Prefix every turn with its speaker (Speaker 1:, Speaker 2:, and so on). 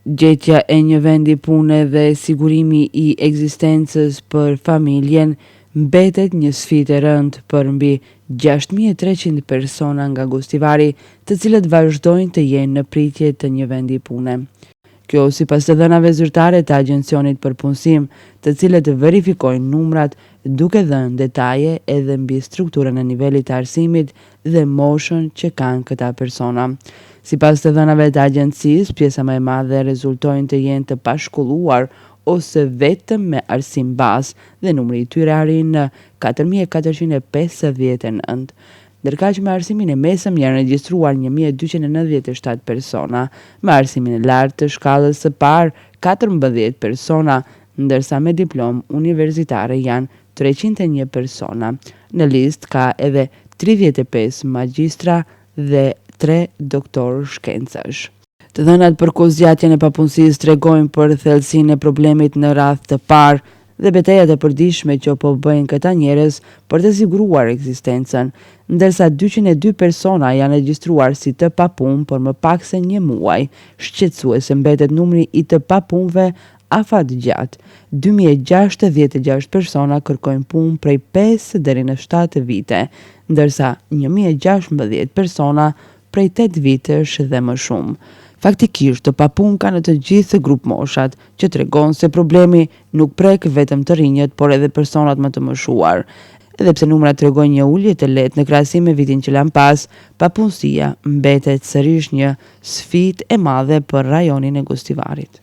Speaker 1: Gjetja e një vendi pune dhe sigurimi i ekzistencës për familjen mbetet një sfidë e rëndë për mbi 6.300 persona nga Gostivari, të cilët vazhdojnë të jenë në pritje të një vendi pune. Kjo sipas të dhënave zyrtare të Agjencionit për Punësim, të cilët verifikojnë numrat duke dhënë detaje edhe mbi strukturën e nivelit të arsimit dhe moshën që kanë këta persona. Sipas të dhënave të agjencisë, pjesa më e madhe rezultojnë të jenë të pashkolluar ose vetëm me arsim bazë dhe numri i tyre arrin në 4.459. Ndërkaq me arsimin e mesëm janë regjistruar 1.297 persona, me arsimin e lartë të shkallës së parë 14 persona, ndërsa me diplomë universitare janë 301 persona. Në listë ka edhe 35 magjistra dhe 3 doktor shkencash. Të dhënat për kozgjatjen e papunësisë tregojnë për thellësinë e problemit në radhë të parë dhe betejat e përditshme që po bëjnë këta njerëz për të siguruar ekzistencën, ndërsa 202 persona janë regjistruar si të papunë për më pak se një muaj. Shqetësuese mbetet numri i të papunëve afatgjatë. 2066 persona kërkojnë punë prej 5 deri në 7 vite, ndërsa 1016 persona prej 8 vitesh dhe më shumë. Faktikisht të papun ka në të gjithë grup moshat, që tregon se problemi nuk prek vetëm të rinjët, por edhe personat më të moshuar. Edhe pse numrat tregojnë një ulje të lehtë në krahasim me vitin që lan pas, papunësia mbetet sërish një sfidë e madhe për rajonin e Gostivarit.